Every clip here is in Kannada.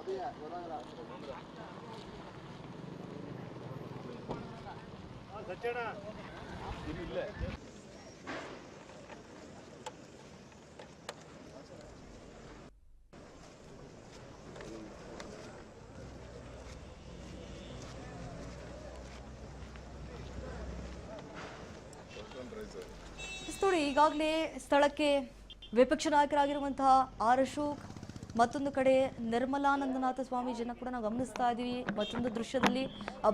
ನೋಡಿ, ಈಗಾಗಲೇ ಸ್ಥಳಕ್ಕೆ ವಿಪಕ್ಷ ನಾಯಕರಾಗಿರುವಂತಹ ಆರ್ ಅಶೋಕ್, ಮತ್ತೊಂದು ಕಡೆ ನಿರ್ಮಲಾನಂದನಾಥ ಸ್ವಾಮೀಜಿಯನ್ನು ಕೂಡ ನಾವು ಗಮನಿಸ್ತಾ ಇದ್ದೀವಿ. ಮತ್ತೊಂದು ದೃಶ್ಯದಲ್ಲಿ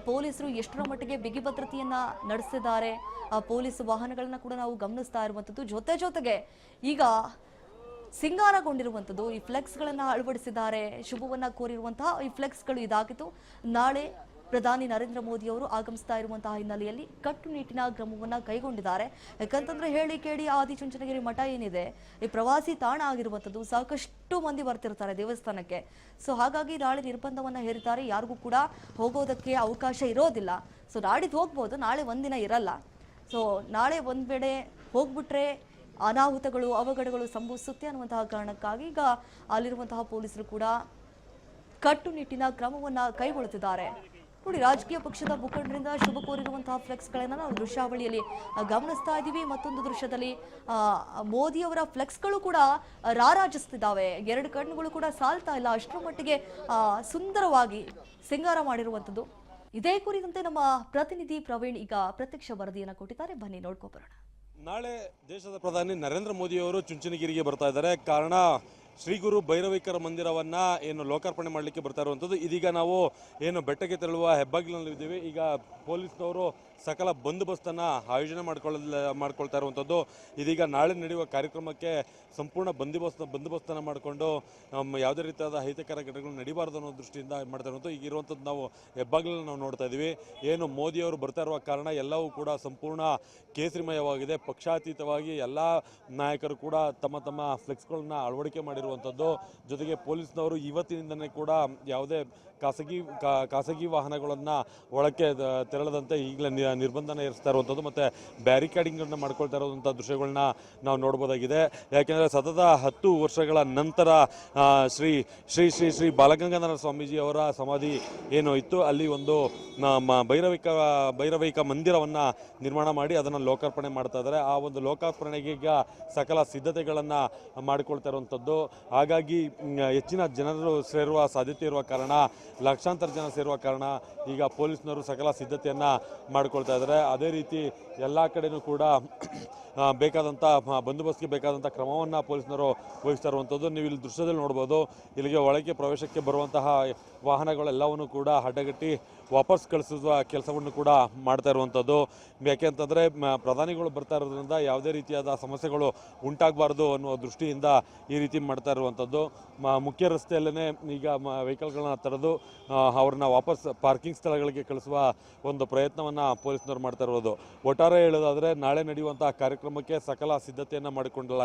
ಪೊಲೀಸರು ಎಷ್ಟರ ಮಟ್ಟಿಗೆ ಬಿಗಿ ಭದ್ರತೆಯನ್ನ ನಡೆಸಿದ್ದಾರೆ, ಪೊಲೀಸ್ ವಾಹನಗಳನ್ನ ಕೂಡ ನಾವು ಗಮನಿಸ್ತಾ ಇರುವಂಥದ್ದು. ಜೊತೆಗೆ ಈಗ ಸಿಂಗಾರಗೊಂಡಿರುವಂಥದ್ದು ಈ ಫ್ಲೆಕ್ಸ್ಗಳನ್ನು ಅಳವಡಿಸಿದ್ದಾರೆ. ಶುಭವನ್ನ ಕೋರಿರುವಂತಹ ಈ ಫ್ಲೆಕ್ಸ್ಗಳು ಇದಾಗಿತ್ತು. ನಾಳೆ ಪ್ರಧಾನಿ ನರೇಂದ್ರ ಮೋದಿ ಅವರು ಆಗಮಿಸ್ತಾ ಇರುವಂತಹ ಹಿನ್ನೆಲೆಯಲ್ಲಿ ಕಟ್ಟುನಿಟ್ಟಿನ ಕ್ರಮವನ್ನ ಕೈಗೊಂಡಿದ್ದಾರೆ. ಯಾಕಂತಂದ್ರೆ ಹೇಳಿ ಕೇಳಿ ಆದಿಚುಂಚನಗಿರಿ ಮಠ ಏನಿದೆ, ಈ ಪ್ರವಾಸಿ ತಾಣ ಆಗಿರುವಂಥದ್ದು, ಸಾಕಷ್ಟು ಮಂದಿ ಬರ್ತಿರ್ತಾರೆ ದೇವಸ್ಥಾನಕ್ಕೆ. ಸೊ ಹಾಗಾಗಿ ನಾಳೆ ನಿರ್ಬಂಧವನ್ನ ಹೇರಿದ್ದಾರೆ. ಯಾರಿಗೂ ಕೂಡ ಹೋಗೋದಕ್ಕೆ ಅವಕಾಶ ಇರೋದಿಲ್ಲ. ಸೊ ನಾಡಿದ್ದು ಹೋಗ್ಬೋದು, ನಾಳೆ ಒಂದಿನ ಇರಲ್ಲ. ಸೊ ನಾಳೆ ಒಂದ್ ವೇಳೆ ಹೋಗ್ಬಿಟ್ರೆ ಅನಾಹುತಗಳು, ಅವಘಡಗಳು ಸಂಭವಿಸುತ್ತೆ ಅನ್ನುವಂತಹ ಕಾರಣಕ್ಕಾಗಿ ಈಗ ಅಲ್ಲಿರುವಂತಹ ಪೊಲೀಸರು ಕೂಡ ಕಟ್ಟುನಿಟ್ಟಿನ ಕ್ರಮವನ್ನ ಕೈಗೊಳ್ಳುತ್ತಿದ್ದಾರೆ. ನೋಡಿ, ರಾಜಕೀಯ ಪಕ್ಷದ ಮುಖಂಡರಿಂದ ಶುಭ ಕೋರಿರುವಂತಹ ಫ್ಲೆಕ್ಸ್ಗಳನ್ನ ನಾವು ದೃಶ್ಯಾವಳಿಯಲ್ಲಿ ಗಮನಿಸ್ತಾ ಇದ್ದೀವಿ. ಮತ್ತೊಂದು ದೃಶ್ಯದಲ್ಲಿ ಮೋದಿಯವರ ಫ್ಲೆಕ್ಸ್ಗಳು ಕೂಡ ರಾರಾಜಿಸ್ತಿದ್ದಾವೆ. ಎರಡು ಕಣ್ಣುಗಳು ಕೂಡ ಸಾಲ್ತಾ ಇಲ್ಲ, ಅಷ್ಟರ ಮಟ್ಟಿಗೆ ಸುಂದರವಾಗಿ ಸಿಂಗಾರ ಮಾಡಿರುವಂಥದ್ದು. ಇದೇ ಕುರಿತಂತೆ ನಮ್ಮ ಪ್ರತಿನಿಧಿ ಪ್ರವೀಣ್ ಈಗ ಪ್ರತ್ಯಕ್ಷ ವರದಿಯನ್ನು ಕೊಟ್ಟಿದ್ದಾರೆ. ಬನ್ನಿ ನೋಡ್ಕೊಬರೋಣ. ನಾಳೆ ದೇಶದ ಪ್ರಧಾನಿ ನರೇಂದ್ರ ಮೋದಿ ಅವರು ಚುಂಚನಗಿರಿಗೆ ಬರ್ತಾ ಇದ್ದಾರೆ. ಕಾರಣ ಶ್ರೀ ಗುರು ಭೈರವೇಶ್ವರ ಮಂದಿರವನ್ನ ಏನು ಲೋಕಾರ್ಪಣೆ ಮಾಡಲಿಕ್ಕೆ ಬರ್ತಾ ಇರುವಂಥದ್ದು. ಇದೀಗ ನಾವು ಏನು ಬೆಟ್ಟಕ್ಕೆ ತೆರಳುವ ಹೆಬ್ಬಾಗಿಲಿನಲ್ಲಿದ್ದೀವಿ. ಈಗ ಪೊಲೀಸ್ನವರು ಸಕಲ ಬಂದೋಬಸ್ತನ್ನು ಆಯೋಜನೆ ಮಾಡ್ಕೊಳ್ತಾ ಇರುವಂಥದ್ದು. ಇದೀಗ ನಾಳೆ ನಡೆಯುವ ಕಾರ್ಯಕ್ರಮಕ್ಕೆ ಸಂಪೂರ್ಣ ಬಂದೋಬಸ್ತನ್ನು ಮಾಡಿಕೊಂಡು ಯಾವುದೇ ರೀತಿಯಾದ ಅಹಿತಕರ ಘಟನೆಗಳು ನಡೀಬಾರ್ದು ಅನ್ನೋ ದೃಷ್ಟಿಯಿಂದ ಮಾಡ್ತಾ ಇರುವಂಥದ್ದು. ಈಗ ಇರುವಂಥದ್ದು ನಾವು ಹೆಬ್ಬಾಗಿಲನ್ನು ನಾವು ನೋಡ್ತಾ ಇದ್ದೀವಿ. ಏನು ಮೋದಿಯವರು ಬರ್ತಾ ಇರುವ ಕಾರಣ ಎಲ್ಲವೂ ಕೂಡ ಸಂಪೂರ್ಣ ಕೇಸರಿಮಯವಾಗಿದೆ. ಪಕ್ಷಾತೀತವಾಗಿ ಎಲ್ಲ ನಾಯಕರು ಕೂಡ ತಮ್ಮ ತಮ್ಮ ಫ್ಲೆಕ್ಸ್ಗಳನ್ನ ಅಳವಡಿಕೆ ಮಾಡಿರುವಂಥದ್ದು. ಜೊತೆಗೆ ಪೊಲೀಸ್ನವರು ಇವತ್ತಿನಿಂದನೇ ಕೂಡ ಯಾವುದೇ ಖಾಸಗಿ ವಾಹನಗಳನ್ನು ಒಳಕ್ಕೆ ತೆರಳದಂತೆ ಈಗಲೇ ನಿರ್ಬಂಧನ ಏರಿಸ್ತಾ ಇರುವಂಥದ್ದು ಮತ್ತು ಬ್ಯಾರಿಕೇಡಿಂಗನ್ನು ಮಾಡ್ಕೊಳ್ತಾ ಇರುವಂಥ ದೃಶ್ಯಗಳನ್ನ ನಾವು ನೋಡ್ಬೋದಾಗಿದೆ. ಯಾಕೆಂದರೆ ಸತತ 10 ವರ್ಷಗಳ ನಂತರ ಶ್ರೀ ಶ್ರೀ ಶ್ರೀ ಶ್ರೀ ಬಾಲಗಂಗಾಧರ ಸ್ವಾಮೀಜಿ ಅವರ ಸಮಾಧಿ ಏನು ಇತ್ತು, ಅಲ್ಲಿ ಒಂದು ಭೈರವೈಕ ಮಂದಿರವನ್ನು ನಿರ್ಮಾಣ ಮಾಡಿ ಅದನ್ನು ಲೋಕಾರ್ಪಣೆ ಮಾಡ್ತಾ ಇದ್ದಾರೆ. ಆ ಒಂದು ಲೋಕಾರ್ಪಣೆಗೆ ಈಗ ಸಕಲ ಸಿದ್ಧತೆಗಳನ್ನು ಮಾಡಿಕೊಳ್ತಾ ಇರುವಂಥದ್ದು. ಹಾಗಾಗಿ ಹೆಚ್ಚಿನ ಜನರು ಸೇರುವ ಸಾಧ್ಯತೆ ಇರುವ ಕಾರಣ, ಲಕ್ಷಾಂತರ ಜನ ಸೇರುವ ಕಾರಣ ಈಗ ಪೊಲೀಸ್ನವರು ಸಕಲ ಸಿದ್ಧತೆಯನ್ನು ಮಾಡಿಕೊಳ್ತಾ ಇದ್ದಾರೆ. ಅದೇ ರೀತಿ ಎಲ್ಲ ಕಡೆಯೂ ಕೂಡ ಬೇಕಾದಂಥ ಬಂದೋಬಸ್ತ್ಗೆ ಬೇಕಾದಂಥ ಕ್ರಮವನ್ನು ಪೊಲೀಸ್ನವರು ವಹಿಸ್ತಾ ಇರುವಂಥದ್ದು. ನೀವು ಇಲ್ಲಿ ದೃಶ್ಯದಲ್ಲಿ ನೋಡ್ಬೋದು. ಇಲ್ಲಿಗೆ ಒಳಗೆ ಪ್ರವೇಶಕ್ಕೆ ಬರುವಂತಹ ವಾಹನಗಳೆಲ್ಲವನ್ನು ಕೂಡ ಅಡ್ಡಗಟ್ಟಿ ವಾಪಸ್ ಕಳಿಸುವ ಕೆಲಸವನ್ನು ಕೂಡ ಮಾಡ್ತಾ ಇರುವಂಥದ್ದು. ಯಾಕೆಂತಂದರೆ ಪ್ರಧಾನಿಗಳು ಬರ್ತಾ ಇರೋದ್ರಿಂದ ಯಾವುದೇ ರೀತಿಯಾದ ಸಮಸ್ಯೆಗಳು ಉಂಟಾಗಬಾರ್ದು ಅನ್ನುವ ದೃಷ್ಟಿಯಿಂದ ಈ ರೀತಿ ಮಾಡ್ತಾ ಇರುವಂಥದ್ದು. ಮುಖ್ಯ ರಸ್ತೆಯಲ್ಲೇ ಈಗ ವೆಹಿಕಲ್ಗಳನ್ನ ತಡೆದು ಅವ್ರನ್ನ ವಾಪಸ್ ಪಾರ್ಕಿಂಗ್ ಸ್ಥಳಗಳಿಗೆ ಕಳಿಸುವ ಒಂದು ಪ್ರಯತ್ನವನ್ನು ಪೊಲೀಸ್ನವರು ಮಾಡ್ತಾ ಇರೋದು. ಒಟ್ಟಾರೆ ಹೇಳೋದಾದರೆ ನಾಳೆ ನಡೆಯುವಂತಹ ಕಾರ್ಯಕ್ರಮಕ್ಕೆ ಸಕಲ ಸಿದ್ಧತೆಯನ್ನು ಮಾಡಿಕೊಳ್ಳಲಾಗಿದೆ.